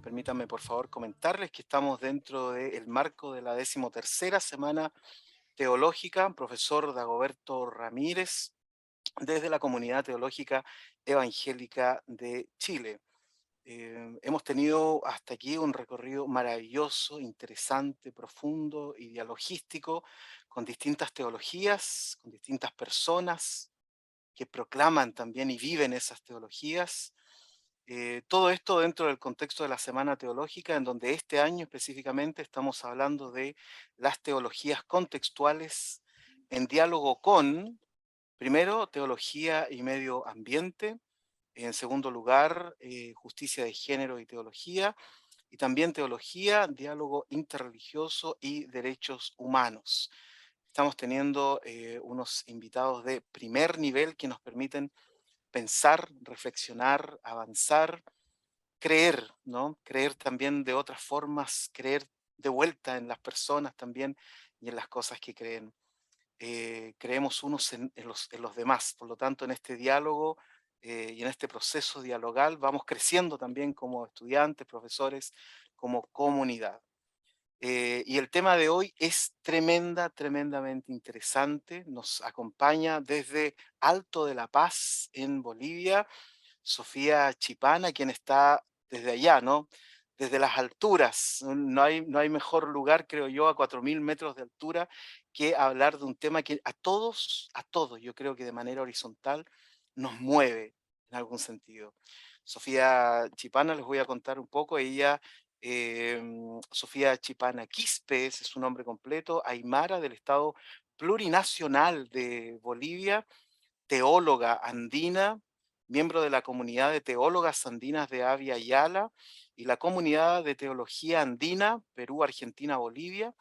Permítanme, por favor, comentarles que estamos dentro del marco de la 13ª Semana Teológica, profesor Dagoberto Ramírez, desde la Comunidad Teológica Evangélica de Chile. Hemos tenido hasta aquí un recorrido maravilloso, interesante, profundo y dialogístico, con distintas teologías, con distintas personas que proclaman también y viven esas teologías. Todo esto dentro del contexto de la Semana Teológica, en donde este año específicamente estamos hablando de las teologías contextuales en diálogo con, primero, teología y medio ambiente, en segundo lugar, justicia de género y teología, y también teología, diálogo interreligioso y derechos humanos. Estamos teniendo unos invitados de primer nivel que nos permiten pensar, reflexionar, avanzar, creer, ¿no? Creer también de otras formas, creer de vuelta en las personas también y en las cosas que creen. Creemos unos en los demás. Por lo tanto, en este diálogo y en este proceso dialogal vamos creciendo también como estudiantes, profesores, como comunidad. Y el tema de hoy es tremendamente interesante. Nos acompaña desde Alto de la Paz, en Bolivia, Sofía Chipana, quien está desde allá, ¿no? Desde las alturas. No hay mejor lugar, creo yo, a 4.000 metros de altura, que hablar de un tema que a todos, yo creo que de manera horizontal, nos mueve en algún sentido. Sofía Chipana, les voy a contar un poco. Ella, Sofía Chipana Quispe, ese es su nombre completo, aymara del Estado Plurinacional de Bolivia, teóloga andina, miembro de la comunidad de teólogas andinas de Avia Yala y la comunidad de teología andina Perú, Argentina, Bolivia,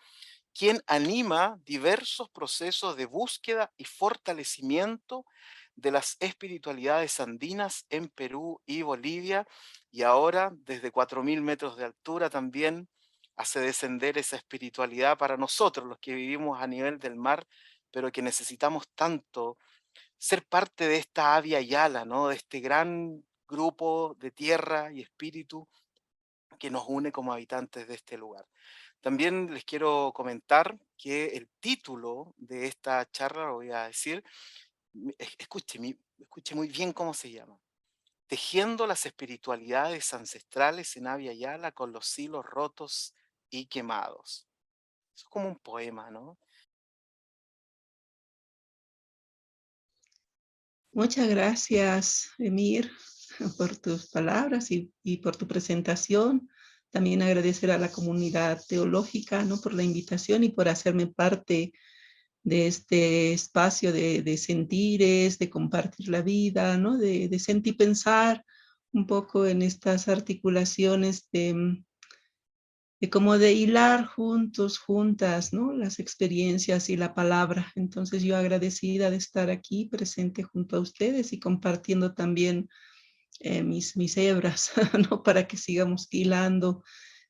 quien anima diversos procesos de búsqueda y fortalecimiento de las espiritualidades andinas en Perú y Bolivia, y ahora desde 4.000 metros de altura también hace descender esa espiritualidad para nosotros, los que vivimos a nivel del mar, pero que necesitamos tanto ser parte de esta Avia Yala, ¿no? De este gran grupo de tierra y espíritu que nos une como habitantes de este lugar. También les quiero comentar que el título de esta charla, lo voy a decir, escuche muy bien cómo se llama. Tejiendo las espiritualidades ancestrales en Avia Yala con los hilos rotos y quemados. Eso es como un poema, ¿no? Muchas gracias, Emir, por tus palabras y por tu presentación. También agradecer a la comunidad teológica, ¿no? Por la invitación y por hacerme parte de este espacio de sentires, de compartir la vida, ¿no? De sentir y pensar un poco en estas articulaciones de como de hilar juntos, juntas, ¿no? Las experiencias y la palabra. Entonces yo agradecida de estar aquí presente junto a ustedes y compartiendo también mis hebras, ¿no? Para que sigamos hilando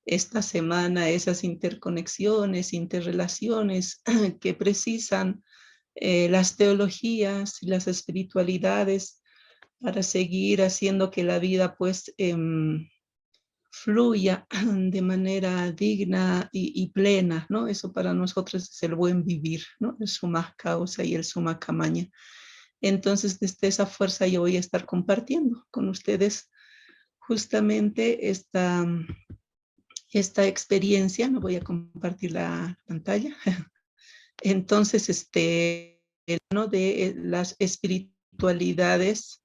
esta semana esas interconexiones, interrelaciones que precisan las teologías y las espiritualidades para seguir haciendo que la vida pues fluya de manera digna y plena, ¿no? Eso para nosotros es el buen vivir, ¿no? El suma causa y el suma camaña. Entonces, desde esa fuerza yo voy a estar compartiendo con ustedes justamente esta experiencia. No voy a compartir la pantalla. Entonces, ¿no? De las espiritualidades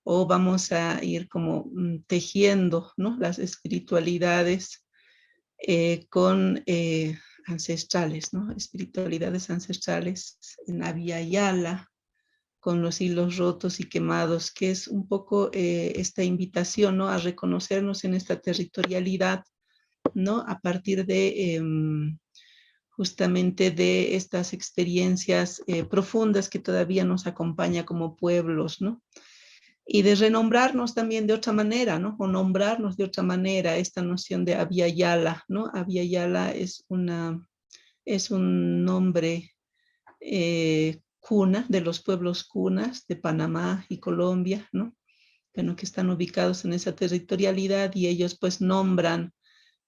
o vamos a ir como tejiendo, ¿no? Las espiritualidades con ancestrales, ¿no? Espiritualidades ancestrales en Avia Yala, con los hilos rotos y quemados, que es un poco esta invitación, ¿no? A reconocernos en esta territorialidad, ¿no? A partir de justamente de estas experiencias profundas que todavía nos acompaña como pueblos, ¿no? Y de renombrarnos también de otra manera, ¿no? O nombrarnos de otra manera, esta noción de Avia Yala, ¿no? Avia Yala es un nombre cuna de los pueblos cunas de Panamá y Colombia, ¿no? bueno, que están ubicados en esa territorialidad, y ellos pues nombran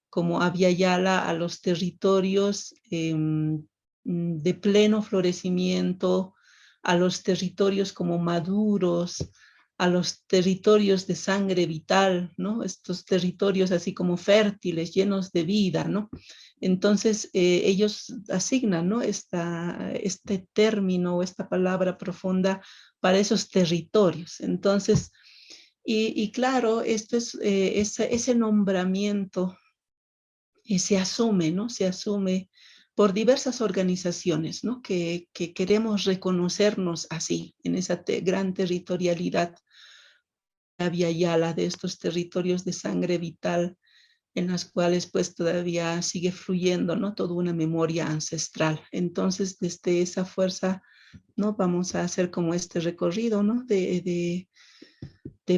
como Abya Yala a los territorios de pleno florecimiento, a los territorios como maduros, a los territorios de sangre vital, ¿no? Estos territorios así como fértiles, llenos de vida, ¿no? Entonces, ellos asignan, ¿no? Este término, esta palabra profunda para esos territorios. Entonces, y claro, esto es ese nombramiento se asume, ¿no? Se asume por diversas organizaciones, ¿no? Que queremos reconocernos así, en esa gran territorialidad la Via Yala, de estos territorios de sangre vital en las cuales pues todavía sigue fluyendo, ¿no? Toda una memoria ancestral. Entonces, desde esa fuerza, ¿no? Vamos a hacer como este recorrido, ¿no? De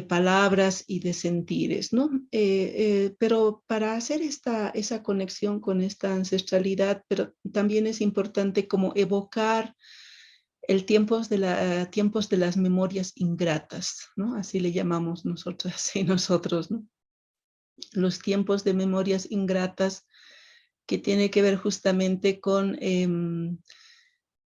palabras y de sentires, ¿no? Pero para hacer esa conexión con esta ancestralidad, pero también es importante como evocar tiempos de las memorias ingratas, ¿no? Así le llamamos nosotras y nosotros, ¿no? Los tiempos de memorias ingratas que tiene que ver justamente con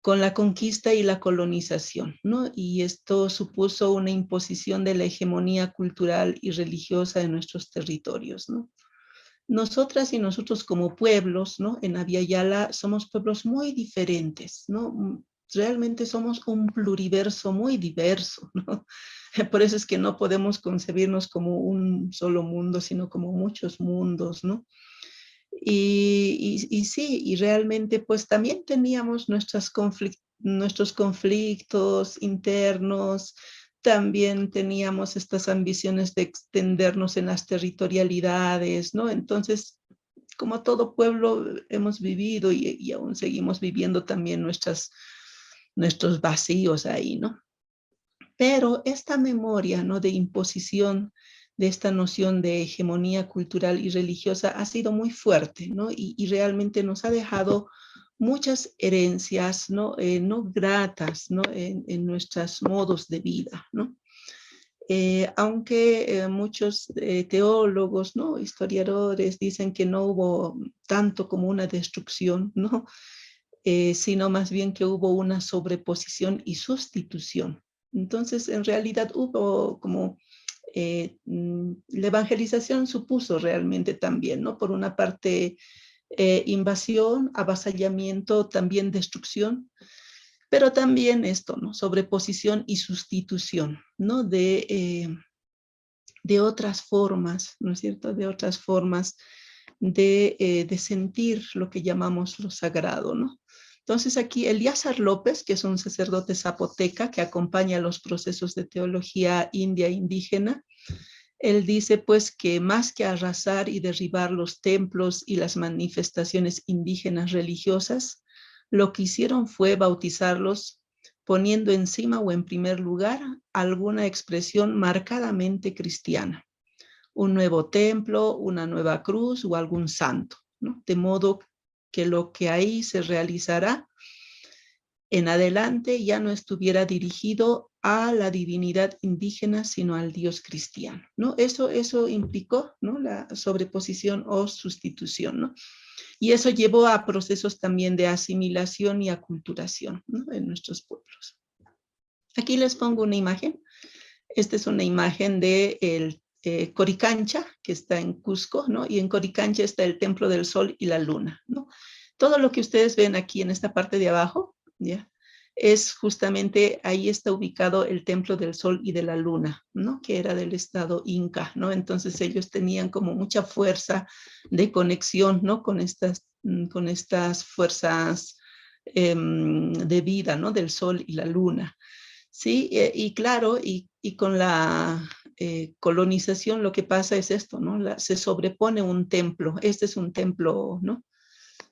la conquista y la colonización, ¿no? Y esto supuso una imposición de la hegemonía cultural y religiosa en nuestros territorios, ¿no? Nosotras y nosotros como pueblos, ¿no? En Abya Yala somos pueblos muy diferentes, ¿no? Realmente somos un pluriverso muy diverso, ¿no? Por eso es que no podemos concebirnos como un solo mundo, sino como muchos mundos, ¿no? Y sí, y realmente pues también teníamos nuestros conflictos internos, también teníamos estas ambiciones de extendernos en las territorialidades, ¿no? Entonces, como todo pueblo hemos vivido y aún seguimos viviendo también nuestros vacíos ahí, ¿no? Pero esta memoria, ¿no? De imposición de esta noción de hegemonía cultural y religiosa ha sido muy fuerte, ¿no? Y realmente nos ha dejado muchas herencias, ¿no? No gratas, ¿no? En nuestros modos de vida, ¿no? Aunque muchos teólogos, ¿no? Historiadores dicen que no hubo tanto como una destrucción, ¿no? Sino más bien que hubo una sobreposición y sustitución. Entonces, en realidad hubo como la evangelización supuso realmente también, ¿no? Por una parte, invasión, avasallamiento, también destrucción, pero también esto, ¿no? Sobreposición y sustitución, ¿no? De otras formas, ¿no es cierto? De otras formas de sentir lo que llamamos lo sagrado, ¿no? Entonces aquí Eliazar López, que es un sacerdote zapoteca que acompaña los procesos de teología india indígena, él dice pues que más que arrasar y derribar los templos y las manifestaciones indígenas religiosas, lo que hicieron fue bautizarlos poniendo encima o en primer lugar alguna expresión marcadamente cristiana, un nuevo templo, una nueva cruz o algún santo, ¿no? De modo que lo que ahí se realizará en adelante ya no estuviera dirigido a la divinidad indígena, sino al Dios cristiano, ¿no? Eso implicó, ¿no? La sobreposición o sustitución, ¿no? Y eso llevó a procesos también de asimilación y aculturación, ¿no? En nuestros pueblos. Aquí les pongo una imagen. Esta es una imagen de el Coricancha, que está en Cusco, ¿no? Y en Coricancha está el Templo del Sol y la Luna, ¿no? Todo lo que ustedes ven aquí en esta parte de abajo, ¿ya? Es justamente, ahí está ubicado el Templo del Sol y de la Luna, ¿no? Que era del estado Inca, ¿no? Entonces ellos tenían como mucha fuerza de conexión, ¿no? Con estas fuerzas de vida, ¿no? Del Sol y la Luna. Sí, y claro, y con la colonización lo que pasa es esto, ¿no? Se sobrepone un templo. Este es un templo, ¿no?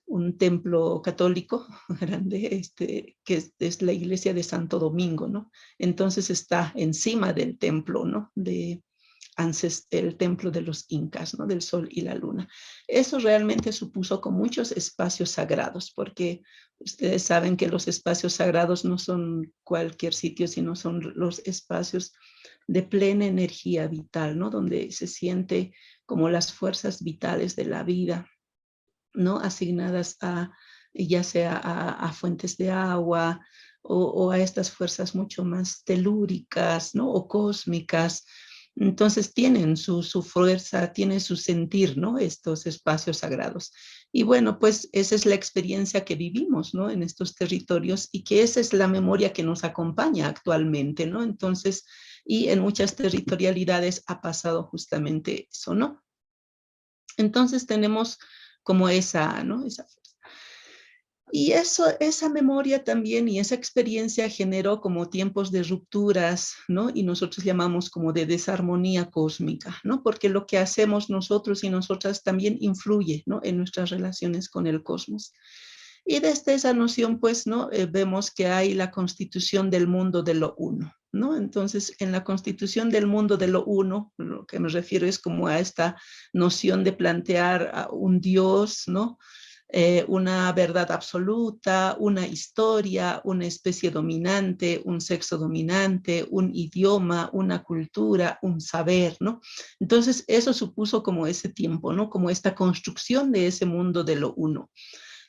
Un templo católico grande, que es la iglesia de Santo Domingo, ¿no? Entonces está encima del templo, ¿no? el templo de los incas, ¿no? Del sol y la luna. Eso realmente supuso con muchos espacios sagrados, porque ustedes saben que los espacios sagrados no son cualquier sitio, sino son los espacios de plena energía vital, ¿no? Donde se siente como las fuerzas vitales de la vida, ¿no? Asignadas a, ya sea a fuentes de agua o a estas fuerzas mucho más telúricas, ¿no? O cósmicas. Entonces tienen su fuerza, tienen su sentir, ¿no? Estos espacios sagrados. Y bueno, pues esa es la experiencia que vivimos, ¿no? En estos territorios y que esa es la memoria que nos acompaña actualmente, ¿no? Entonces, y en muchas territorialidades ha pasado justamente eso, ¿no? Entonces tenemos como esa, ¿no? Esa fuerza. Y eso, esa memoria también y esa experiencia generó como tiempos de rupturas, ¿no? Y nosotros llamamos como de desarmonía cósmica, ¿no? Porque lo que hacemos nosotros y nosotras también influye, ¿no? En nuestras relaciones con el cosmos. Y desde esa noción, pues, ¿no? Vemos que hay la constitución del mundo de lo uno, ¿no? Entonces, en la constitución del mundo de lo uno, lo que me refiero es como a esta noción de plantear a un Dios, ¿no? Una verdad absoluta, una historia, una especie dominante, un sexo dominante, un idioma, una cultura, un saber, ¿no? Entonces, eso supuso como ese tiempo, ¿no? Como esta construcción de ese mundo de lo uno.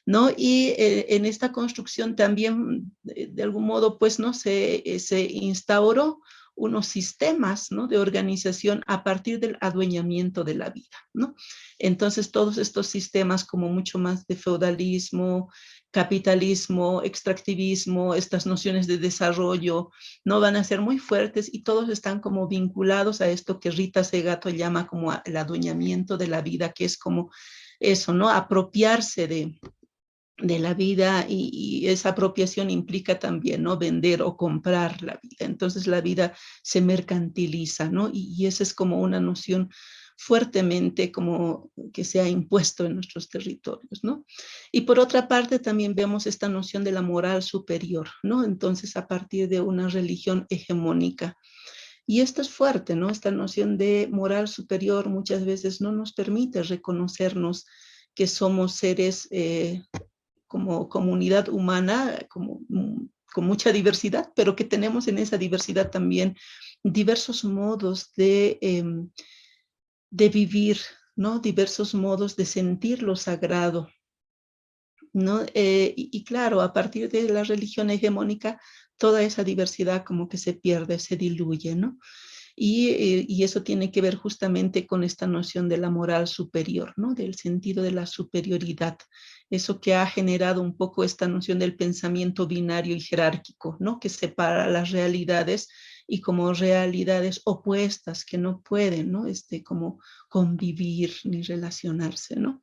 ¿No? Y en esta construcción también, de algún modo, pues, ¿no? Se instauró unos sistemas, ¿no? De organización a partir del adueñamiento de la vida, ¿no? Entonces, todos estos sistemas como mucho más de feudalismo, capitalismo, extractivismo, estas nociones de desarrollo, no van a ser muy fuertes y todos están como vinculados a esto que Rita Segato llama como el adueñamiento de la vida, que es como eso, ¿no? Apropiarse de la vida y esa apropiación implica también, ¿no? Vender o comprar la vida. Entonces la vida se mercantiliza, ¿no? Y esa es como una noción fuertemente como que se ha impuesto en nuestros territorios, ¿no? Y por otra parte también vemos esta noción de la moral superior, ¿no? Entonces a partir de una religión hegemónica. Y esto es fuerte, ¿no? Esta noción de moral superior muchas veces no nos permite reconocernos que somos seres como comunidad humana, como, con mucha diversidad, pero que tenemos en esa diversidad también diversos modos de vivir, ¿no? Diversos modos de sentir lo sagrado, ¿no? Y claro, a partir de la religión hegemónica, toda esa diversidad como que se pierde, se diluye, ¿no? Y eso tiene que ver justamente con esta noción de la moral superior, ¿no? Del sentido de la superioridad. Eso que ha generado un poco esta noción del pensamiento binario y jerárquico, ¿no? Que separa las realidades y como realidades opuestas que no pueden, ¿no? Como convivir ni relacionarse, ¿no?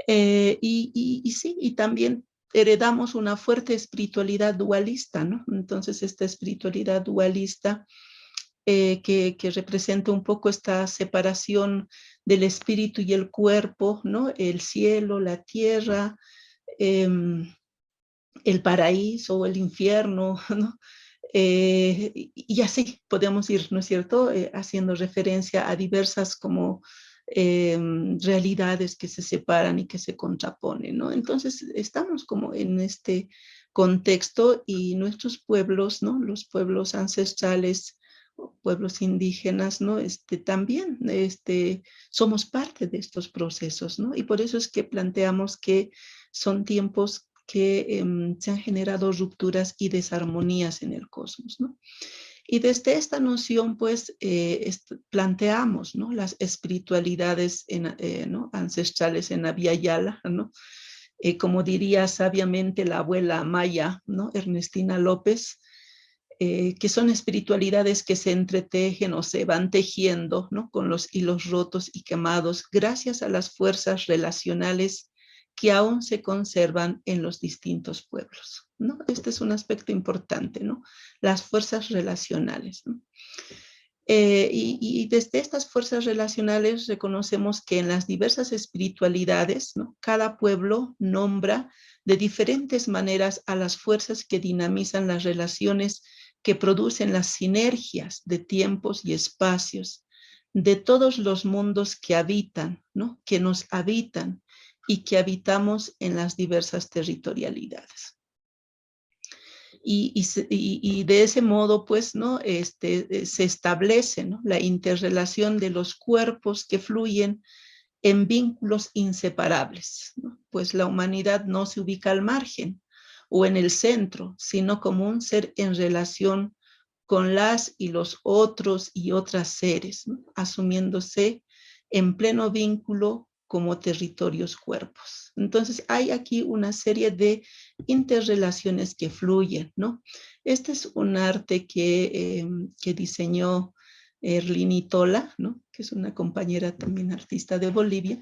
Y sí, y también heredamos una fuerte espiritualidad dualista, ¿no? Entonces, esta espiritualidad dualista que representa un poco esta separación del espíritu y el cuerpo, ¿no? El cielo, la tierra, eh, el paraíso o el infierno, ¿no? Y así podemos ir, ¿no es cierto?, haciendo referencia a diversas como realidades que se separan y que se contraponen, ¿no? Entonces estamos como en este contexto y nuestros pueblos, ¿no? Los pueblos ancestrales, pueblos indígenas, ¿no? También somos parte de estos procesos, ¿no? Y por eso es que planteamos que son tiempos que se han generado rupturas y desarmonías en el cosmos, ¿no? Y desde esta noción, pues, planteamos, ¿no? Las espiritualidades ¿no? ancestrales en Abya Yala, ¿no? Como diría sabiamente la abuela maya, ¿no? Ernestina López, que son espiritualidades que se entretejen o se van tejiendo, ¿no? Con los hilos rotos y quemados gracias a las fuerzas relacionales que aún se conservan en los distintos pueblos, ¿no? Este es un aspecto importante, ¿no? Las fuerzas relacionales, ¿no? Y desde estas fuerzas relacionales reconocemos que en las diversas espiritualidades, ¿no? Cada pueblo nombra de diferentes maneras a las fuerzas que dinamizan las relaciones que producen las sinergias de tiempos y espacios, de todos los mundos que habitan, ¿no? Que nos habitan y que habitamos en las diversas territorialidades. Y de ese modo, pues, ¿no? Se establece, ¿no? La interrelación de los cuerpos que fluyen en vínculos inseparables, ¿no? Pues la humanidad no se ubica al margen o en el centro, sino como un ser en relación con las y los otros y otras seres, ¿no? Asumiéndose en pleno vínculo como territorios cuerpos. Entonces hay aquí una serie de interrelaciones que fluyen, ¿no? Este es un arte que diseñó Erlini Tola, ¿no? Que es una compañera también artista de Bolivia,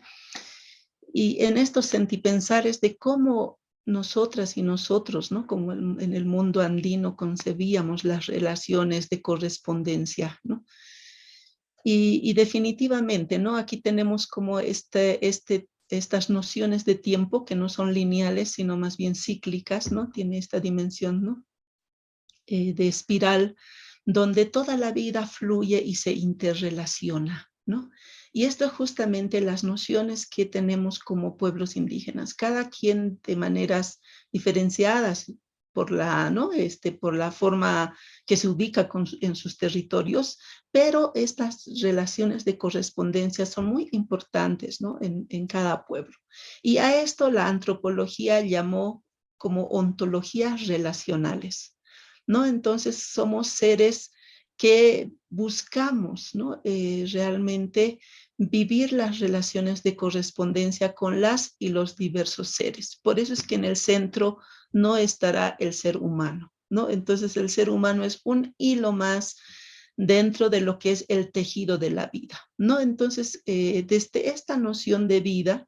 y en estos sentipensares de cómo nosotras y nosotros, ¿no? Como en el mundo andino concebíamos las relaciones de correspondencia, ¿no? Y definitivamente, ¿no? Aquí tenemos como estas nociones de tiempo que no son lineales, sino más bien cíclicas, ¿no? Tiene esta dimensión, ¿no? De espiral, donde toda la vida fluye y se interrelaciona, ¿no? Y esto es justamente las nociones que tenemos como pueblos indígenas, cada quien de maneras diferenciadas por la, ¿no? Por la forma que se ubica en sus territorios, pero estas relaciones de correspondencia son muy importantes, ¿no? En cada pueblo. Y a esto la antropología llamó como ontologías relacionales, ¿no? Entonces somos seres que buscamos, ¿no? Realmente vivir las relaciones de correspondencia con las y los diversos seres. Por eso es que en el centro no estará el ser humano, ¿no? Entonces el ser humano es un hilo más dentro de lo que es el tejido de la vida, ¿no? Entonces, desde esta noción de vida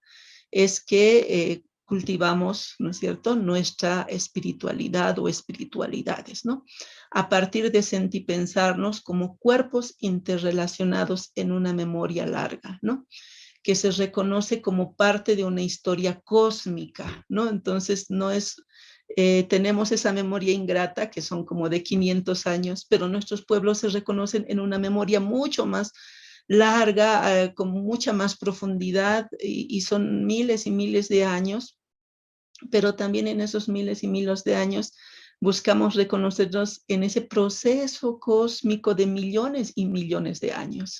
es que cultivamos, ¿no es cierto?, nuestra espiritualidad o espiritualidades, ¿no? A partir de sentipensarnos como cuerpos interrelacionados en una memoria larga, ¿no? Que se reconoce como parte de una historia cósmica, ¿no? Entonces, no es, tenemos esa memoria ingrata, que son como de 500 años, pero nuestros pueblos se reconocen en una memoria mucho más larga, con mucha más profundidad, y son miles y miles de años, pero también en esos miles y miles de años buscamos reconocernos en ese proceso cósmico de millones y millones de años,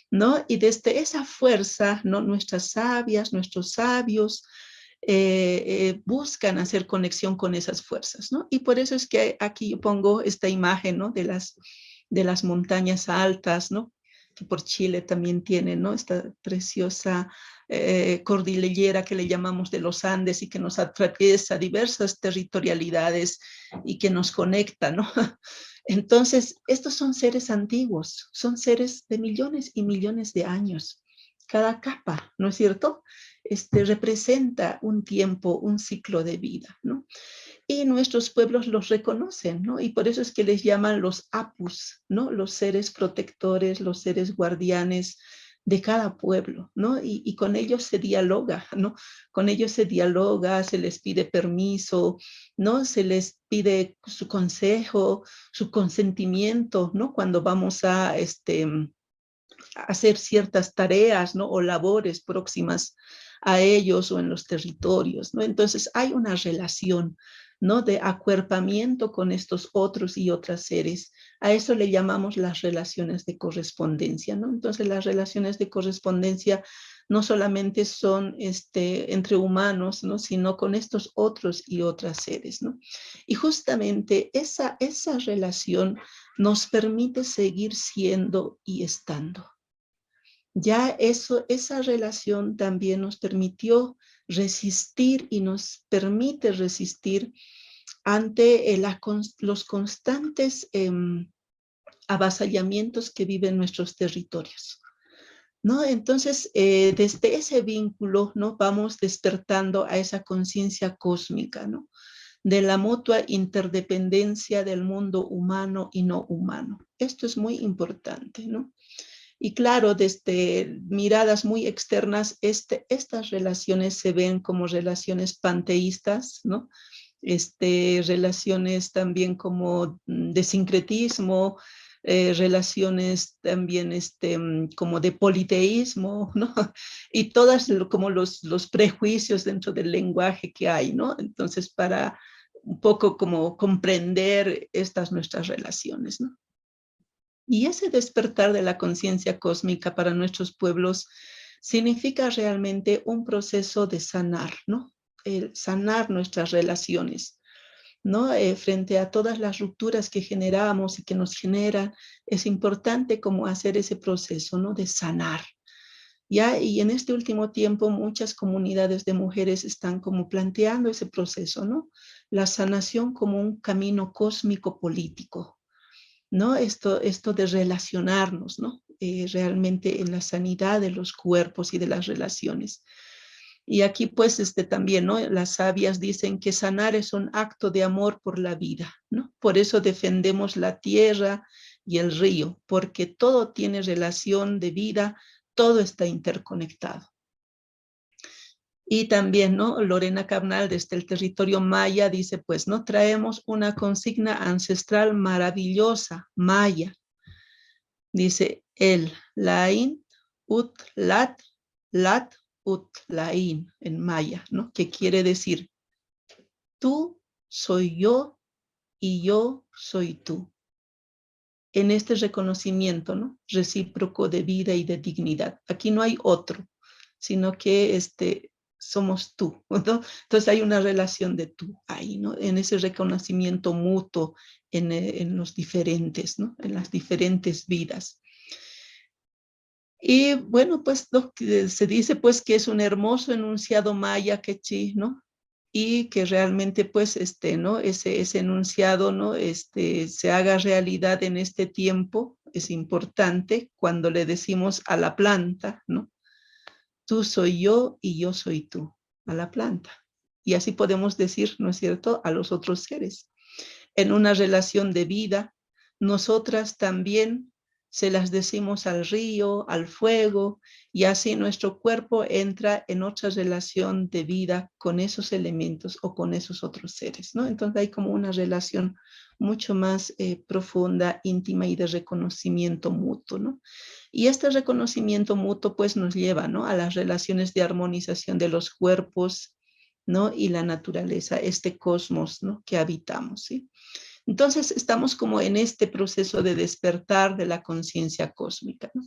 ¿no? Y desde esa fuerza, ¿no? Nuestras sabias, nuestros sabios buscan hacer conexión con esas fuerzas, ¿no? Y por eso es que aquí yo pongo esta imagen, ¿no? De las montañas altas, ¿no? Que por Chile también tiene, ¿no? Esta preciosa cordillera que le llamamos de los Andes y que nos atraviesa diversas territorialidades y que nos conecta, ¿no? Entonces, estos son seres antiguos, son seres de millones y millones de años. Cada capa, ¿no es cierto? Representa un tiempo, un ciclo de vida, ¿no? Y nuestros pueblos los reconocen, ¿no? Y por eso es que les llaman los apus, ¿no? Los seres protectores, los seres guardianes de cada pueblo, ¿no? Y con ellos se dialoga, ¿no? Con ellos se dialoga, se les pide permiso, ¿no? Se les pide su consejo, su consentimiento, ¿no? Cuando vamos a hacer ciertas tareas, ¿no? O labores próximas a ellos o en los territorios, ¿no? Entonces hay una relación, ¿no? De acuerpamiento con estos otros y otras seres. A eso le llamamos las relaciones de correspondencia, ¿no? Entonces las relaciones de correspondencia no solamente son entre humanos, ¿no? Sino con estos otros y otras seres, ¿no? Y justamente esa relación nos permite seguir siendo y estando. Ya eso, esa relación también nos permitió resistir y nos permite resistir ante los constantes avasallamientos que viven nuestros territorios, ¿no? Entonces, desde ese vínculo, ¿no? Vamos despertando a esa conciencia cósmica, ¿no? De la mutua interdependencia del mundo humano y no humano. Esto es muy importante, ¿no? Y claro, desde miradas muy externas, estas relaciones se ven como relaciones panteístas, ¿no? Relaciones también como de sincretismo, relaciones también como de politeísmo, ¿no? Y todas como los prejuicios dentro del lenguaje que hay, ¿no? Entonces, para un poco como comprender estas nuestras relaciones, ¿no? Y ese despertar de la conciencia cósmica para nuestros pueblos significa realmente un proceso de sanar, ¿no? El sanar nuestras relaciones, ¿no? Frente a todas las rupturas que generamos y que nos generan, es importante como hacer ese proceso, ¿no? De sanar. ¿Ya? Y en este último tiempo muchas comunidades de mujeres están como planteando ese proceso, ¿no? La sanación como un camino cósmico político, ¿no? Esto de relacionarnos, ¿no? Realmente en la sanidad de los cuerpos y de las relaciones. Y aquí pues también, ¿no? Las sabias dicen que sanar es un acto de amor por la vida, ¿no? Por eso defendemos la tierra y el río, porque todo tiene relación de vida, todo está interconectado. Y también, ¿no? Lorena Carnal, desde el territorio maya, dice, pues, ¿no? Traemos una consigna ancestral maravillosa, maya. Dice, el, lain, ut, lat, ut, lain, en maya, ¿no? Que quiere decir, tú soy yo y yo soy tú. En este reconocimiento, ¿no? Recíproco de vida y de dignidad. Aquí no hay otro, sino que somos tú, ¿no? Entonces hay una relación de tú ahí, ¿no? En ese reconocimiento mutuo en los diferentes, ¿no? En las diferentes vidas. Y bueno, pues se dice pues que es un hermoso enunciado maya quechí, ¿no? Y que realmente pues ¿no? Ese enunciado, ¿no? Se haga realidad en este tiempo es importante cuando le decimos a la planta, ¿no? Tú soy yo y yo soy tú, a la planta. Y así podemos decir, ¿no es cierto?, a los otros seres. En una relación de vida, nosotras también se las decimos al río, al fuego, y así nuestro cuerpo entra en otra relación de vida con esos elementos o con esos otros seres, ¿no? Entonces hay como una relación mucho más profunda, íntima y de reconocimiento mutuo, ¿no? Y este reconocimiento mutuo pues nos lleva, ¿no? A las relaciones de armonización de los cuerpos, ¿no? Y la naturaleza, este cosmos, ¿no? Que habitamos, ¿sí? Entonces estamos como en este proceso de despertar de la conciencia cósmica, ¿no?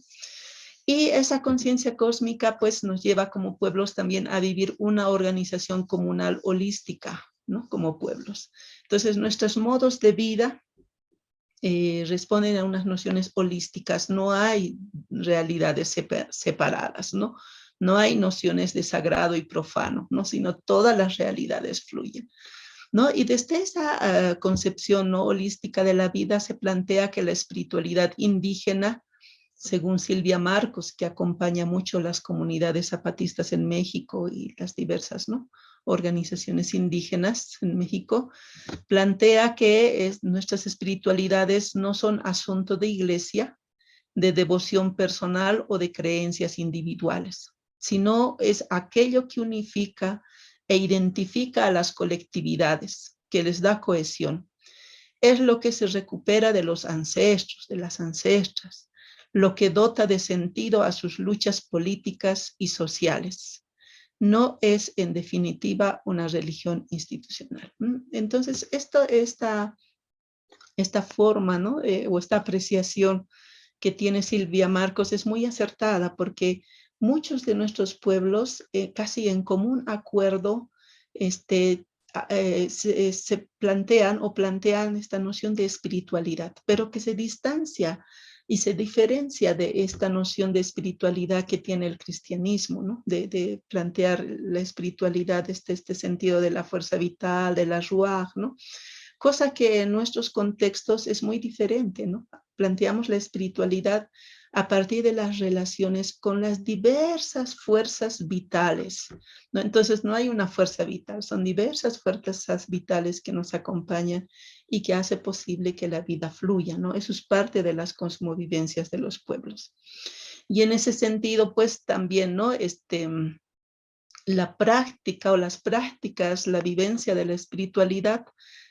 Y esa conciencia cósmica pues nos lleva como pueblos también a vivir una organización comunal holística, ¿no? Como pueblos. Entonces nuestros modos de vida responden a unas nociones holísticas, no hay realidades separadas, ¿no? No hay nociones de sagrado y profano, ¿no? Sino todas las realidades fluyen, ¿no? Y desde esa concepción no holística de la vida se plantea que la espiritualidad indígena, según Silvia Marcos, que acompaña mucho las comunidades zapatistas en México y las diversas, ¿no? Organizaciones indígenas en México, plantea que nuestras espiritualidades no son asunto de iglesia, de devoción personal o de creencias individuales, sino es aquello que unifica e identifica a las colectividades, que les da cohesión. Es lo que se recupera de los ancestros, de las ancestras, lo que dota de sentido a sus luchas políticas y sociales. No es, en definitiva, una religión institucional. Entonces, esta forma, ¿no? O esta apreciación que tiene Silvia Marcos es muy acertada porque muchos de nuestros pueblos, casi en común acuerdo, se plantean esta noción de espiritualidad, pero que se distancia y se diferencia de esta noción de espiritualidad que tiene el cristianismo, ¿no? De plantear la espiritualidad desde este sentido de la fuerza vital, de la ruaj, ¿no? Cosa que en nuestros contextos es muy diferente, ¿no? Planteamos la espiritualidad a partir de las relaciones con las diversas fuerzas vitales, ¿no? Entonces no hay una fuerza vital, son diversas fuerzas vitales que nos acompañan y que hace posible que la vida fluya, ¿no? Eso es parte de las cosmovivencias de los pueblos. Y en ese sentido, pues también, ¿no? La práctica o las prácticas, la vivencia de la espiritualidad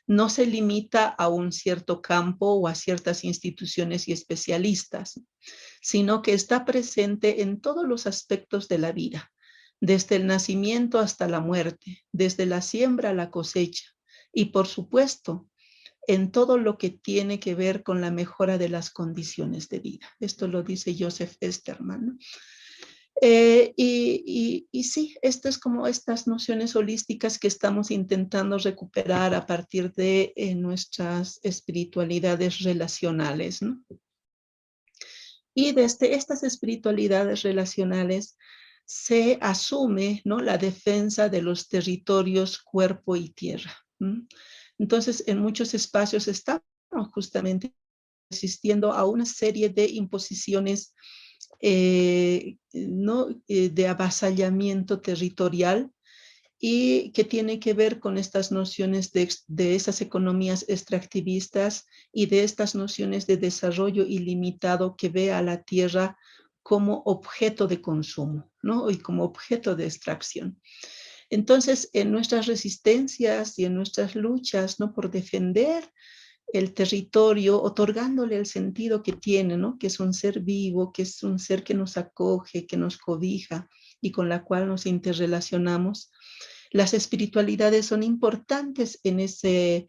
no se limita a un cierto campo o a ciertas instituciones y especialistas, sino que está presente en todos los aspectos de la vida, desde el nacimiento hasta la muerte, desde la siembra a la cosecha y, por supuesto, en todo lo que tiene que ver con la mejora de las condiciones de vida. Esto lo dice Joseph Esterman, ¿no? Y sí, esto es como estas nociones holísticas que estamos intentando recuperar a partir de nuestras espiritualidades relacionales, ¿no? Y desde estas espiritualidades relacionales se asume, ¿no?, la defensa de los territorios cuerpo y tierra. ¿Mm? Entonces, en muchos espacios estamos justamente asistiendo a una serie de imposiciones ¿no? De avasallamiento territorial y que tiene que ver con estas nociones de esas economías extractivistas y de estas nociones de desarrollo ilimitado que ve a la tierra como objeto de consumo, ¿no? Y como objeto de extracción. Entonces, en nuestras resistencias y en nuestras luchas, ¿no?, por defender el territorio, otorgándole el sentido que tiene, ¿no?, que es un ser vivo, que es un ser que nos acoge, que nos cobija y con la cual nos interrelacionamos. Las espiritualidades son importantes en ese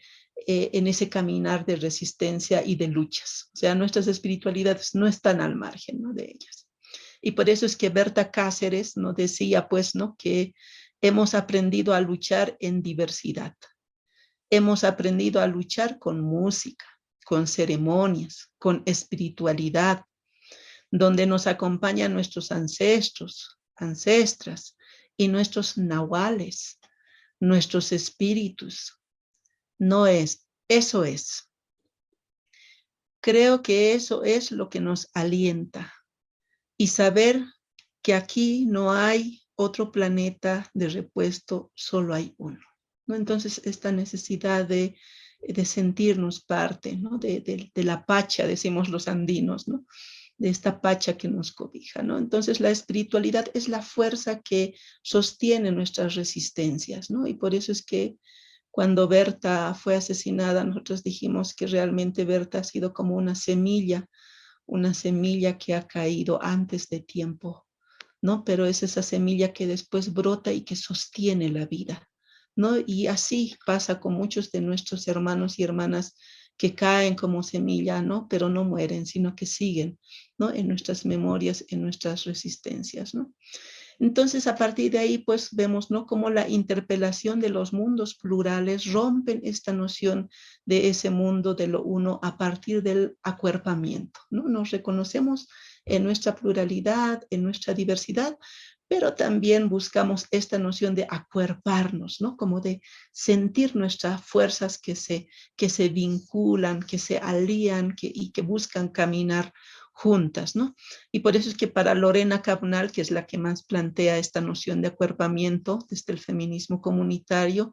caminar de resistencia y de luchas. O sea, nuestras espiritualidades no están al margen, ¿no?, de ellas. Y por eso es que Berta Cáceres nos decía, pues, ¿no?, que hemos aprendido a luchar en diversidad. Hemos aprendido a luchar con música, con ceremonias, con espiritualidad, donde nos acompañan nuestros ancestros, ancestras y nuestros nahuales, nuestros espíritus. No es, eso es. Creo que eso es lo que nos alienta y saber que aquí no hay otro planeta de repuesto, solo hay uno, ¿no? Entonces, esta necesidad de sentirnos parte, ¿no?, de la pacha, decimos los andinos, ¿no?, de esta pacha que nos cobija, ¿no? Entonces, la espiritualidad es la fuerza que sostiene nuestras resistencias, ¿no? Y por eso es que cuando Berta fue asesinada, nosotros dijimos que realmente Berta ha sido como una semilla que ha caído antes de tiempo, ¿no? Pero es esa semilla que después brota y que sostiene la vida, ¿no? Y así pasa con muchos de nuestros hermanos y hermanas que caen como semilla, ¿no? Pero no mueren, sino que siguen, ¿no?, en nuestras memorias, en nuestras resistencias, ¿no? Entonces, a partir de ahí, pues vemos, ¿no?, cómo la interpelación de los mundos plurales rompen esta noción de ese mundo de lo uno a partir del acuerpamiento, ¿no? Nos reconocemos en nuestra pluralidad, en nuestra diversidad, pero también buscamos esta noción de acuerparnos, ¿no?, como de sentir nuestras fuerzas que se vinculan, que se alían y que buscan caminar juntas, ¿no? Y por eso es que para Lorena Cabnal, que es la que más plantea esta noción de acuerpamiento desde el feminismo comunitario,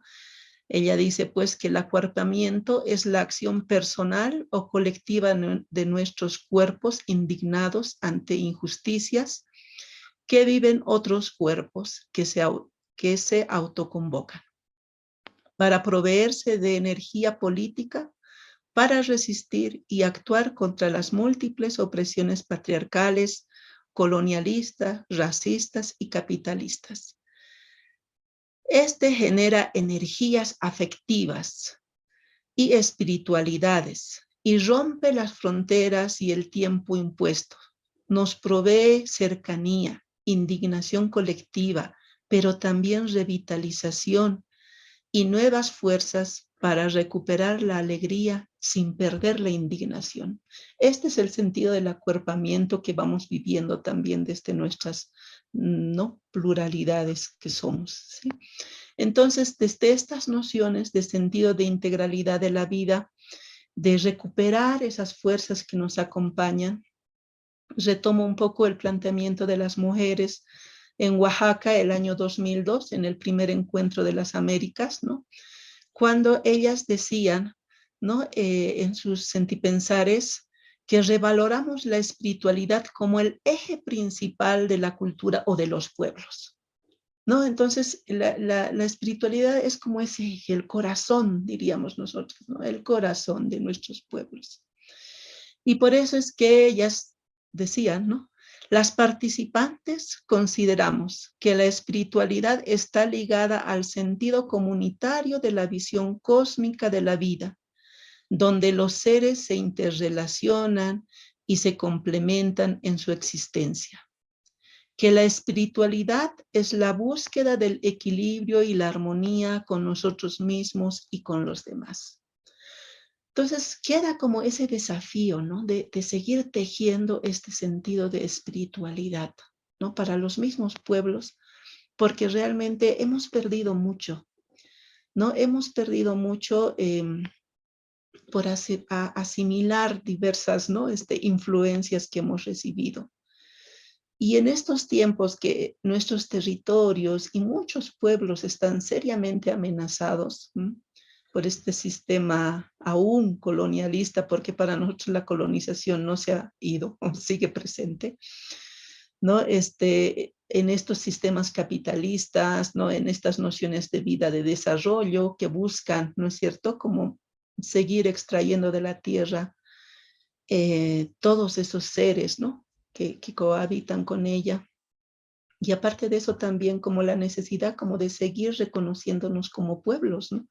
ella dice pues que el acuerpamiento es la acción personal o colectiva de nuestros cuerpos indignados ante injusticias que viven otros cuerpos que se autoconvocan para proveerse de energía política para resistir y actuar contra las múltiples opresiones patriarcales, colonialistas, racistas y capitalistas. Este genera energías afectivas y espiritualidades y rompe las fronteras y el tiempo impuesto. Nos provee cercanía, indignación colectiva, pero también revitalización y nuevas fuerzas para recuperar la alegría sin perder la indignación. Este es el sentido del acuerpamiento que vamos viviendo también desde nuestras, ¿no?, pluralidades que somos, ¿sí? Entonces, desde estas nociones de sentido de integralidad de la vida, de recuperar esas fuerzas que nos acompañan, retomo un poco el planteamiento de las mujeres en Oaxaca el año 2002, en el primer encuentro de las Américas, ¿no?, cuando ellas decían, ¿no?, en sus sentipensares, que revaloramos la espiritualidad como el eje principal de la cultura o de los pueblos. ¿no? Entonces, la espiritualidad es como el corazón, diríamos nosotros, ¿no? El corazón de nuestros pueblos. Y por eso es que ellas decían, ¿no? Las participantes consideramos que la espiritualidad está ligada al sentido comunitario de la visión cósmica de la vida, donde los seres se interrelacionan y se complementan en su existencia. Que la espiritualidad es la búsqueda del equilibrio y la armonía con nosotros mismos y con los demás. Entonces queda como ese desafío, ¿no? De seguir tejiendo este sentido de espiritualidad, ¿no? Para los mismos pueblos, porque realmente hemos perdido mucho, ¿no? Hemos perdido mucho por asimilar diversas, ¿no? Influencias que hemos recibido. Y en estos tiempos que nuestros territorios y muchos pueblos están seriamente amenazados, ¿m? Por este sistema aún colonialista, porque para nosotros la colonización no se ha ido, sigue presente, ¿no? En estos sistemas capitalistas, ¿no? En estas nociones de vida, de desarrollo que buscan, ¿no es cierto?, como seguir extrayendo de la tierra todos esos seres, ¿no? Que cohabitan con ella. Y aparte de eso también como la necesidad como de seguir reconociéndonos como pueblos, ¿no?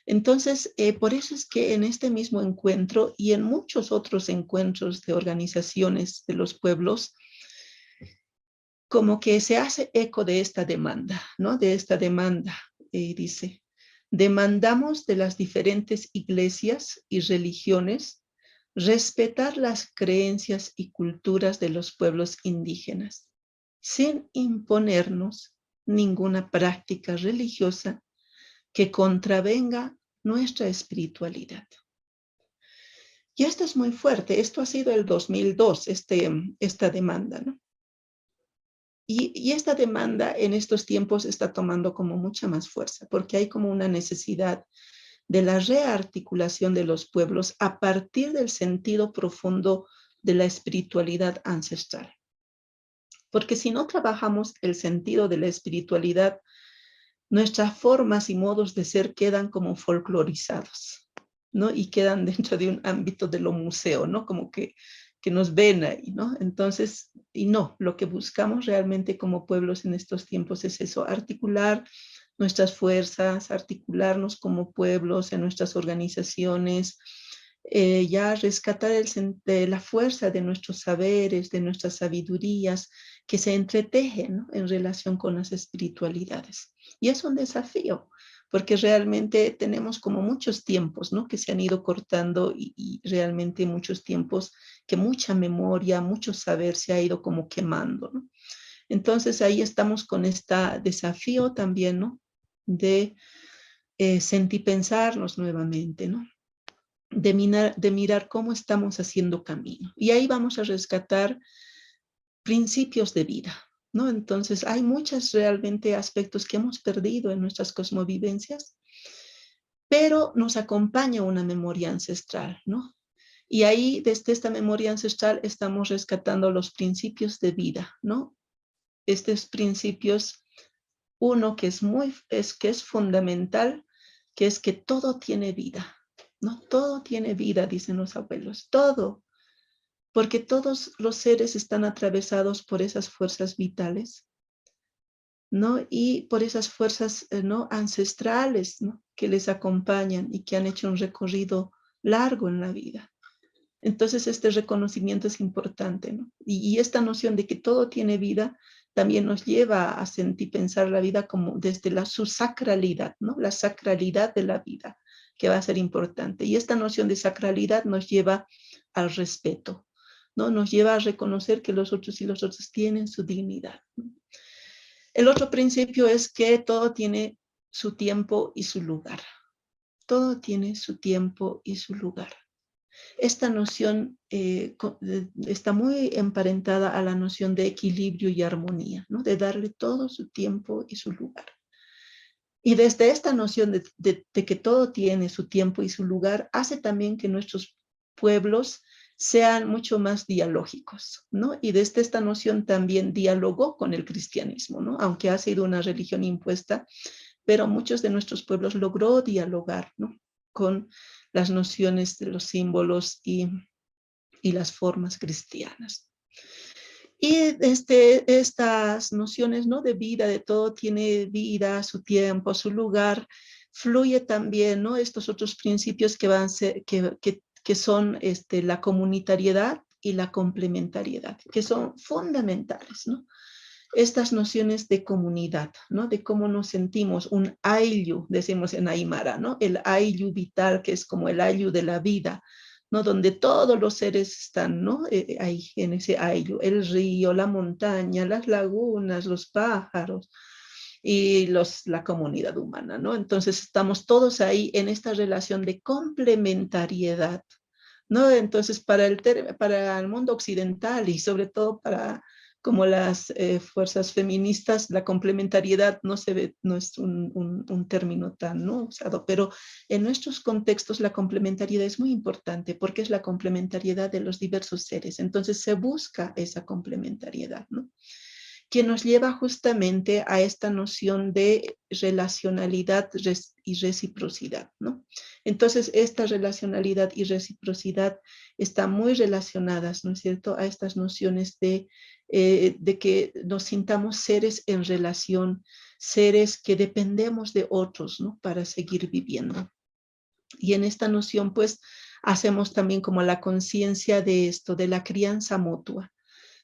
Entonces, por eso es que en este mismo encuentro y en muchos otros encuentros de organizaciones de los pueblos, como que se hace eco de esta demanda, ¿no? De esta demanda, dice, demandamos de las diferentes iglesias y religiones respetar las creencias y culturas de los pueblos indígenas, sin imponernos ninguna práctica religiosa que contravenga nuestra espiritualidad. Y esto es muy fuerte, esto ha sido el 2002, esta demanda, ¿no? Y esta demanda en estos tiempos está tomando como mucha más fuerza, porque hay como una necesidad de la rearticulación de los pueblos a partir del sentido profundo de la espiritualidad ancestral. Porque si no trabajamos el sentido de la espiritualidad, nuestras formas y modos de ser quedan como folclorizados, ¿no? Y quedan dentro de un ámbito de lo museo, ¿no? Como que nos ven ahí, ¿no? Entonces, y no, lo que buscamos realmente como pueblos en estos tiempos es eso, articular nuestras fuerzas, articularnos como pueblos en nuestras organizaciones, ya rescatar la fuerza de nuestros saberes, de nuestras sabidurías que se entretejen, ¿no? En relación con las espiritualidades. Y es un desafío, porque realmente tenemos como muchos tiempos, ¿no? Que se han ido cortando y realmente muchos tiempos que mucha memoria, mucho saber se ha ido como quemando, ¿no? Entonces ahí estamos con este desafío también, ¿no? De sentipensarnos nuevamente, ¿no? De mirar cómo estamos haciendo camino. Y ahí vamos a rescatar principios de vida, ¿no? Entonces hay muchos realmente aspectos que hemos perdido en nuestras cosmovivencias, pero nos acompaña una memoria ancestral, ¿no? Y ahí, desde esta memoria ancestral, estamos rescatando los principios de vida, ¿no? Estos principios, uno que es fundamental, que es que todo tiene vida, ¿no? Todo tiene vida, dicen los abuelos, todo, porque todos los seres están atravesados por esas fuerzas vitales, ¿no? Y por esas fuerzas, ¿no? Ancestrales, ¿no? Que les acompañan y que han hecho un recorrido largo en la vida. Entonces, este reconocimiento es importante, ¿no? Y esta noción de que todo tiene vida también nos lleva a sentir, pensar la vida como desde su sacralidad, ¿no? La sacralidad de la vida, que va a ser importante. Y esta noción de sacralidad nos lleva al respeto, ¿no? Nos lleva a reconocer que los otros y los otros tienen su dignidad, ¿no? El otro principio es que todo tiene su tiempo y su lugar. Todo tiene su tiempo y su lugar. Esta noción está muy emparentada a la noción de equilibrio y armonía, ¿no? De darle todo su tiempo y su lugar. Y desde esta noción de que todo tiene su tiempo y su lugar, hace también que nuestros pueblos sean mucho más dialógicos, ¿no? Y desde esta noción también dialogó con el cristianismo, ¿no? Aunque ha sido una religión impuesta, pero muchos de nuestros pueblos logró dialogar, ¿no? Con las nociones de los símbolos y las formas cristianas. Y estas nociones, ¿no? De vida, de todo tiene vida, su tiempo, su lugar, fluye también, ¿no? Estos otros principios que van a ser, que son la comunitariedad y la complementariedad, que son fundamentales, ¿no? Estas nociones de comunidad, ¿no? De cómo nos sentimos, un ayllu, decimos en Aymara, ¿no? El ayllu vital, que es como el ayllu de la vida, ¿no? Donde todos los seres están, ¿no? Ahí en ese ayllu, el río, la montaña, las lagunas, los pájaros y la comunidad humana, ¿no? Entonces estamos todos ahí en esta relación de complementariedad, ¿no? Entonces para el mundo occidental y sobre todo para como las fuerzas feministas, la complementariedad no se ve, no es un término tan, ¿no?, usado, pero en nuestros contextos la complementariedad es muy importante porque es la complementariedad de los diversos seres. Entonces se busca esa complementariedad, ¿no?, que nos lleva justamente a esta noción de relacionalidad y reciprocidad, ¿no? Entonces, esta relacionalidad y reciprocidad están muy relacionadas, ¿no es cierto?, a estas nociones de que nos sintamos seres en relación, seres que dependemos de otros, ¿no?, para seguir viviendo. Y en esta noción, pues, hacemos también como la conciencia de esto, de la crianza mutua,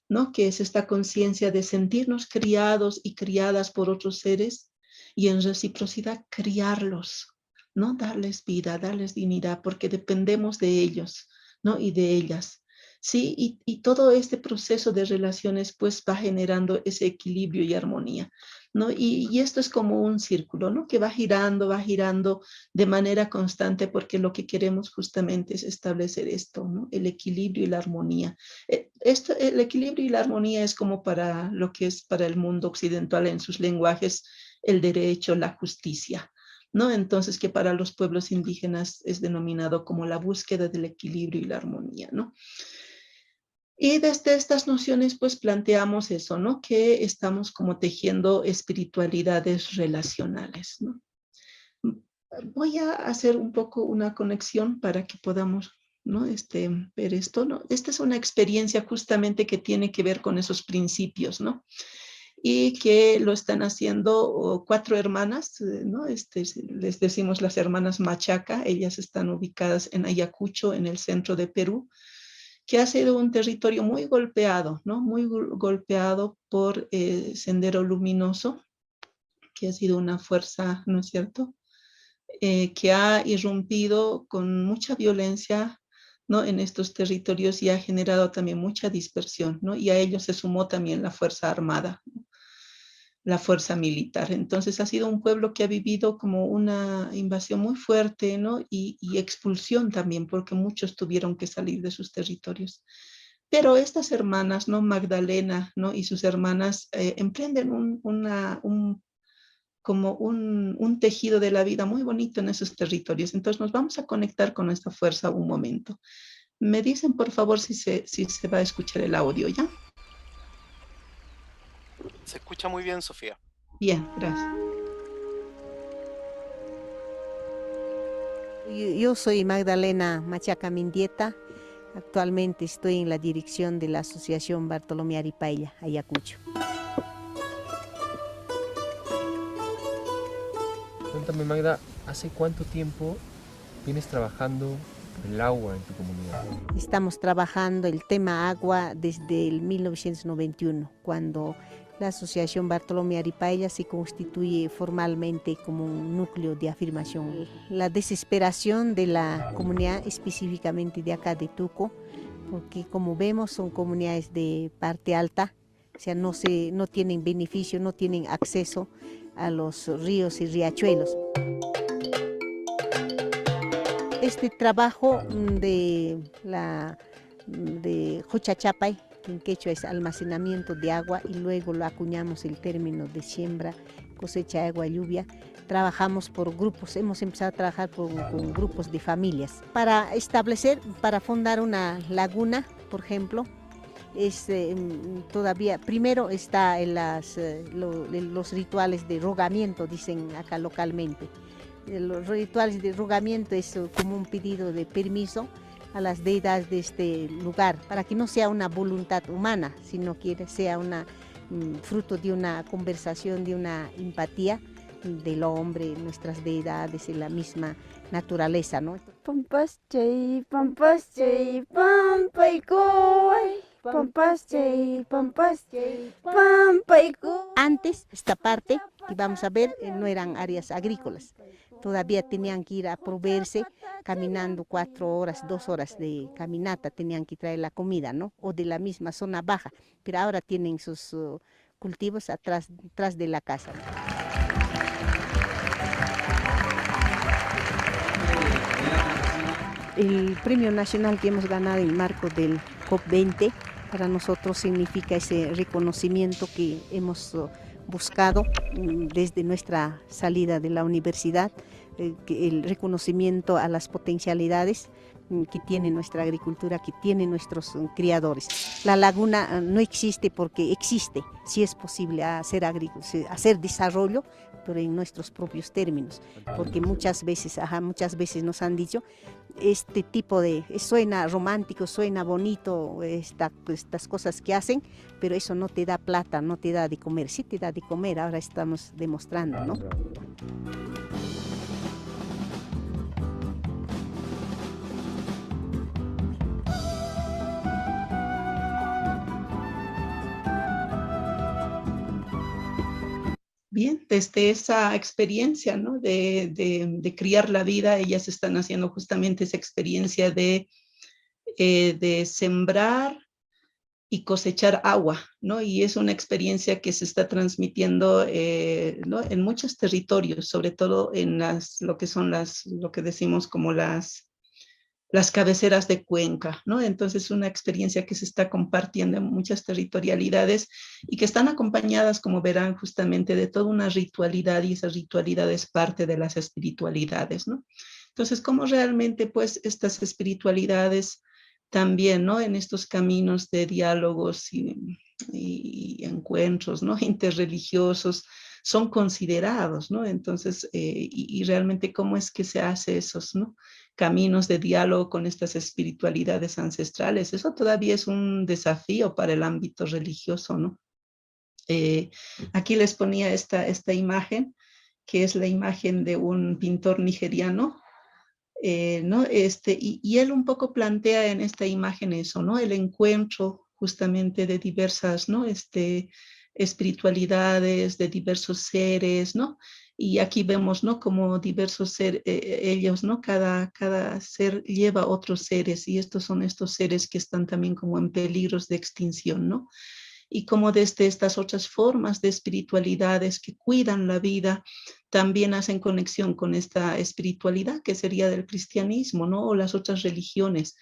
¿no?, que es esta conciencia de sentirnos criados y criadas por otros seres y en reciprocidad criarlos, ¿no?, darles vida, darles dignidad, porque dependemos de ellos, ¿no?, y de ellas. Sí, y todo este proceso de relaciones pues va generando ese equilibrio y armonía, ¿no? Y esto es como un círculo, ¿no?, que va girando de manera constante porque lo que queremos justamente es establecer esto, ¿no?, el equilibrio y la armonía. El equilibrio y la armonía es como para lo que es para el mundo occidental en sus lenguajes el derecho, la justicia, ¿no? Entonces que para los pueblos indígenas es denominado como la búsqueda del equilibrio y la armonía, ¿no? Y desde estas nociones pues planteamos eso, ¿no?, que estamos como tejiendo espiritualidades relacionales, ¿no? Voy a hacer un poco una conexión para que podamos, ¿no?, ver esto, ¿no? Esta es una experiencia justamente que tiene que ver con esos principios, ¿no? Y que lo están haciendo 4 hermanas, ¿no? Les decimos las hermanas Machaca, ellas están ubicadas en Ayacucho, en el centro de Perú, que ha sido un territorio muy golpeado, ¿no? Muy golpeado por Sendero Luminoso, que ha sido una fuerza, ¿no es cierto?, que ha irrumpido con mucha violencia, ¿no?, en estos territorios y ha generado también mucha dispersión, ¿no? Y a ello se sumó también la fuerza armada, ¿no?, la fuerza militar. Entonces ha sido un pueblo que ha vivido como una invasión muy fuerte, ¿no?, y expulsión también, porque muchos tuvieron que salir de sus territorios. Pero estas hermanas, ¿no?, Magdalena, ¿no?, y sus hermanas emprenden como un tejido de la vida muy bonito en esos territorios. Entonces nos vamos a conectar con esta fuerza un momento. Me dicen, por favor, si se va a escuchar el audio, ¿ya? Se escucha muy bien, Sofía. Bien, gracias. Yo soy Magdalena Machaca Mindieta. Actualmente estoy en la dirección de la Asociación Bartolomé Aripaella, Ayacucho. Cuéntame, Magda, ¿hace cuánto tiempo vienes trabajando el agua en tu comunidad? Estamos trabajando el tema agua desde el 1991, cuando la Asociación Bartolomé Aripaella se constituye formalmente como un núcleo de afirmación. La desesperación de la comunidad, específicamente de acá de Tuco, porque como vemos son comunidades de parte alta, o sea, no tienen beneficio, no tienen acceso a los ríos y riachuelos. Este trabajo de Juchachapay que en quechua es almacenamiento de agua, y luego lo acuñamos el término de siembra, cosecha, agua, lluvia. Trabajamos por grupos, hemos empezado a trabajar con grupos de familias para establecer, para fundar una laguna, por ejemplo. Todavía, primero está en los rituales de rogamiento, dicen acá localmente. Los rituales de rogamiento es como un pedido de permiso a las deidades de este lugar, para que no sea una voluntad humana, sino que sea fruto de una conversación, de una empatía del hombre, nuestras deidades y la misma naturaleza, ¿no? Antes, esta parte que vamos a ver no eran áreas agrícolas. Todavía tenían que ir a proveerse caminando 4 horas, 2 horas de caminata, tenían que traer la comida, ¿no? O de la misma zona baja, pero ahora tienen sus cultivos atrás de la casa. El premio nacional que hemos ganado en el marco del COP20 para nosotros significa ese reconocimiento que hemos buscado desde nuestra salida de la universidad, el reconocimiento a las potencialidades que tiene nuestra agricultura, que tienen nuestros criadores. La laguna no existe porque existe, sí es posible hacer desarrollo, pero en nuestros propios términos, porque muchas veces nos han dicho, este tipo suena romántico, suena bonito, estas cosas que hacen, pero eso no te da plata, no te da de comer. Sí te da de comer, ahora estamos demostrando, ¿no? Bien, desde esa experiencia, ¿no? de criar la vida, ellas están haciendo justamente esa experiencia de sembrar y cosechar agua, ¿no? Y es una experiencia que se está transmitiendo ¿no? en muchos territorios, sobre todo en lo que decimos como las cabeceras de cuenca, ¿no? Entonces, una experiencia que se está compartiendo en muchas territorialidades y que están acompañadas, como verán, justamente de toda una ritualidad, y esa ritualidad es parte de las espiritualidades, ¿no? Entonces, ¿cómo realmente, pues, estas espiritualidades también, ¿no? En estos caminos de diálogos y encuentros, ¿no? Interreligiosos, son considerados, ¿no? Entonces, y realmente cómo es que se hace esos, ¿no? Caminos de diálogo con estas espiritualidades ancestrales. Eso todavía es un desafío para el ámbito religioso, ¿no? Aquí les ponía esta imagen, que es la imagen de un pintor nigeriano, ¿no? Y él un poco plantea en esta imagen eso, ¿no? El encuentro justamente de diversas, ¿no? Espiritualidades, de diversos seres, ¿no? Y aquí vemos, ¿no? Como diversos seres, ellos, ¿no? Cada ser lleva otros seres, y estos son estos seres que están también como en peligros de extinción, ¿no? Y como desde estas otras formas de espiritualidades que cuidan la vida, también hacen conexión con esta espiritualidad que sería del cristianismo, ¿no? O las otras religiones.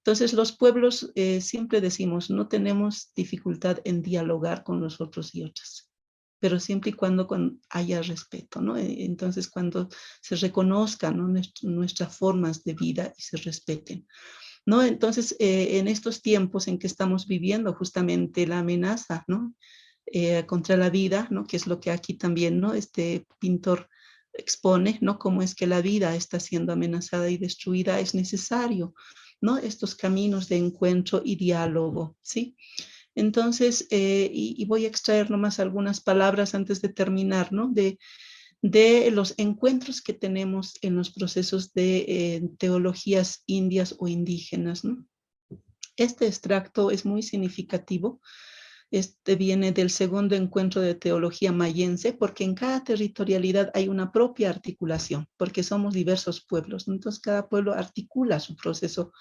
Entonces, los pueblos, siempre decimos, no tenemos dificultad en dialogar con los otros y otras, pero siempre y cuando haya respeto, ¿no? Entonces, cuando se reconozcan, ¿no? Nuestras formas de vida y se respeten, ¿no? Entonces, en estos tiempos en que estamos viviendo justamente la amenaza, ¿no? Contra la vida, ¿no? Que es lo que aquí también, ¿no? Este pintor expone, ¿no? Cómo es que la vida está siendo amenazada y destruida, es necesario, ¿no? Estos caminos de encuentro y diálogo, ¿sí? Entonces, y voy a extraer nomás algunas palabras antes de terminar, ¿no? De los encuentros que tenemos en los procesos de teologías indias o indígenas, ¿no? Este extracto es muy significativo. Este viene del segundo encuentro de teología mayense, porque en cada territorialidad hay una propia articulación, porque somos diversos pueblos, ¿no? Entonces cada pueblo articula su proceso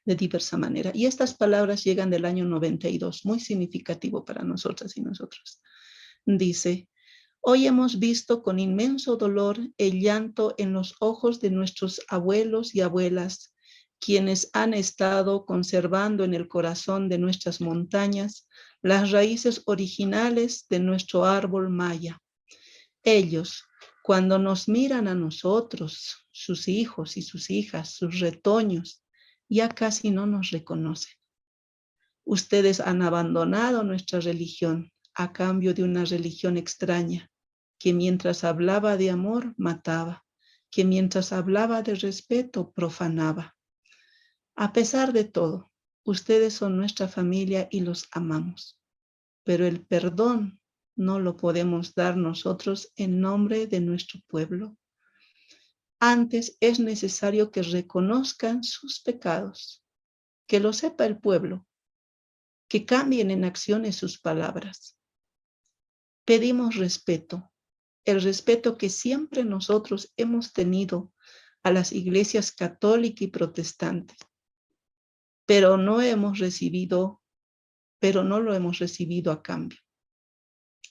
de diversa manera. Y estas palabras llegan del año 92, muy significativo para nosotras y nosotros. Dice: hoy hemos visto con inmenso dolor el llanto en los ojos de nuestros abuelos y abuelas quienes han estado conservando en el corazón de nuestras montañas las raíces originales de nuestro árbol maya. Ellos, cuando nos miran a nosotros, sus hijos y sus hijas, sus retoños, ya casi no nos reconocen. Ustedes han abandonado nuestra religión a cambio de una religión extraña, que mientras hablaba de amor, mataba, que mientras hablaba de respeto, profanaba. A pesar de todo, ustedes son nuestra familia y los amamos, pero el perdón no lo podemos dar nosotros en nombre de nuestro pueblo. Antes es necesario que reconozcan sus pecados, que lo sepa el pueblo, que cambien en acciones sus palabras. Pedimos respeto, el respeto que siempre nosotros hemos tenido a las iglesias católica y protestante, pero no lo hemos recibido a cambio.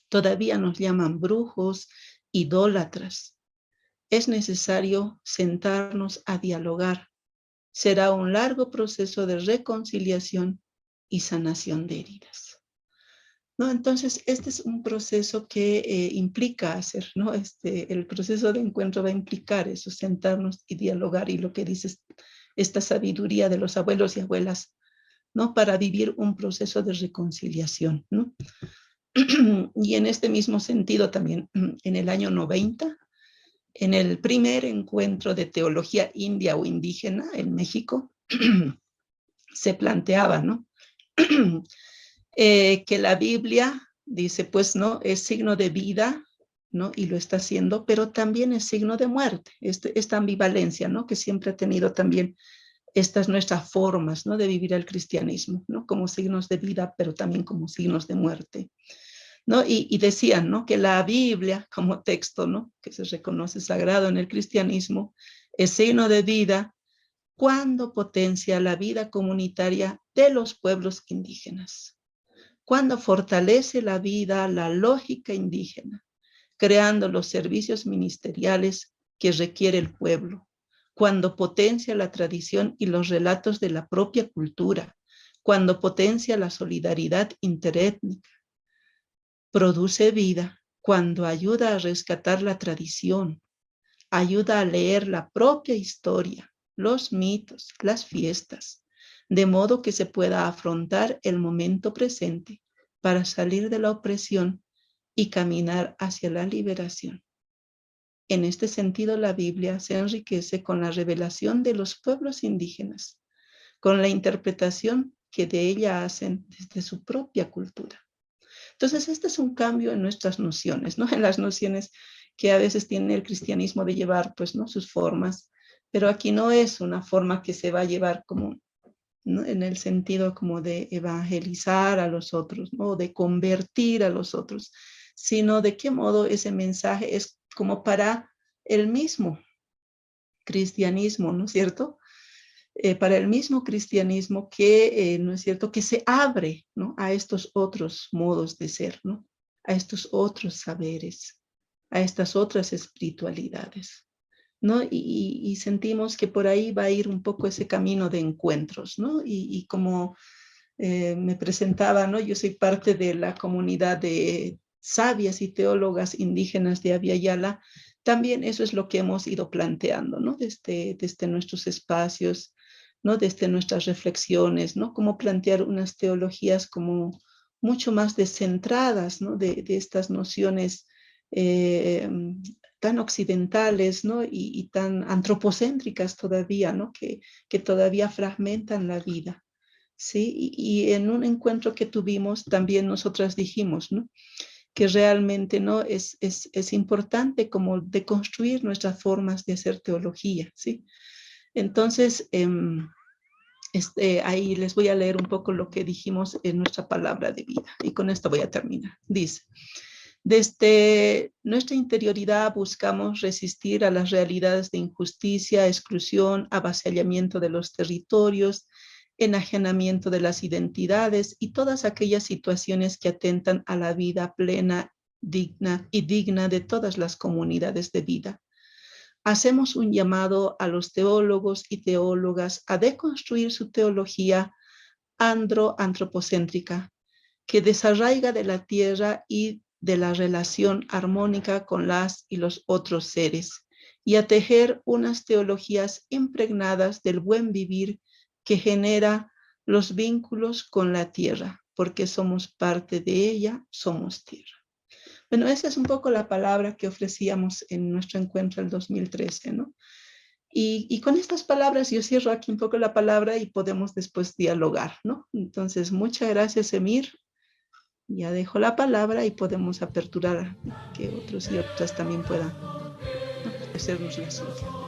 Todavía nos llaman brujos, idólatras. Es necesario sentarnos a dialogar. Será un largo proceso de reconciliación y sanación de heridas, ¿no? Entonces, este es un proceso que implica hacer, ¿no? El proceso de encuentro va a implicar eso, sentarnos y dialogar, y lo que dice esta sabiduría de los abuelos y abuelas, ¿no? Para vivir un proceso de reconciliación, ¿no? Y en este mismo sentido también, en el año 90, en el primer encuentro de teología india o indígena en México, se planteaba, ¿no? Que la Biblia, dice, pues, ¿no? Es signo de vida, ¿no? Y lo está haciendo, pero también es signo de muerte. Esta ambivalencia, ¿no? Que siempre ha tenido también estas nuestras formas, ¿no? De vivir el cristianismo, ¿no? Como signos de vida, pero también como signos de muerte, ¿no? Y decían, ¿no? Que la Biblia como texto, ¿no? Que se reconoce sagrado en el cristianismo, es signo de vida cuando potencia la vida comunitaria de los pueblos indígenas, cuando fortalece la vida, la lógica indígena, creando los servicios ministeriales que requiere el pueblo, cuando potencia la tradición y los relatos de la propia cultura, cuando potencia la solidaridad interétnica, produce vida cuando ayuda a rescatar la tradición, ayuda a leer la propia historia, los mitos, las fiestas, de modo que se pueda afrontar el momento presente para salir de la opresión y caminar hacia la liberación. En este sentido, la Biblia se enriquece con la revelación de los pueblos indígenas, con la interpretación que de ella hacen desde su propia cultura. Entonces, este es un cambio en nuestras nociones, ¿no? En las nociones que a veces tiene el cristianismo de llevar, pues, ¿no? Sus formas, pero aquí no es una forma que se va a llevar como, ¿no? En el sentido como de evangelizar a los otros, ¿no? De convertir a los otros, sino de qué modo ese mensaje es como para el mismo cristianismo, ¿no es cierto? Para el mismo cristianismo que, ¿no es cierto?, que se abre, ¿no? A estos otros modos de ser, ¿no? A estos otros saberes, a estas otras espiritualidades, ¿no? Y sentimos que por ahí va a ir un poco ese camino de encuentros, ¿no? Y como me presentaba, ¿no? Yo soy parte de la comunidad de sabias y teólogas indígenas de Abya Yala. También eso es lo que hemos ido planteando, ¿no? Desde nuestros espacios, ¿no? Desde nuestras reflexiones, ¿no? Cómo plantear unas teologías como mucho más descentradas, ¿no? De estas nociones tan occidentales, ¿no? Y tan antropocéntricas todavía, ¿no? Que todavía fragmentan la vida, ¿sí? Y en un encuentro que tuvimos también nosotras dijimos, ¿no? Que realmente, ¿no? Es importante como deconstruir nuestras formas de hacer teología, ¿sí? Entonces, ahí les voy a leer un poco lo que dijimos en nuestra palabra de vida, y con esto voy a terminar. Dice: desde nuestra interioridad buscamos resistir a las realidades de injusticia, exclusión, avasallamiento de los territorios, enajenamiento de las identidades y todas aquellas situaciones que atentan a la vida plena, digna de todas las comunidades de vida. hacemos un llamado a los teólogos y teólogas a deconstruir su teología antropocéntrica, que desarraiga de la tierra y de la relación armónica con las y los otros seres, y a tejer unas teologías impregnadas del buen vivir que genera los vínculos con la tierra, porque somos parte de ella, somos tierra. Bueno, esa es un poco la palabra que ofrecíamos en nuestro encuentro el 2013, ¿no? Y con estas palabras yo cierro aquí un poco la palabra y podemos después dialogar, ¿no? Entonces, muchas gracias, Emir. Ya dejo la palabra y podemos aperturar a que otros y otras también puedan ofrecernos la suya.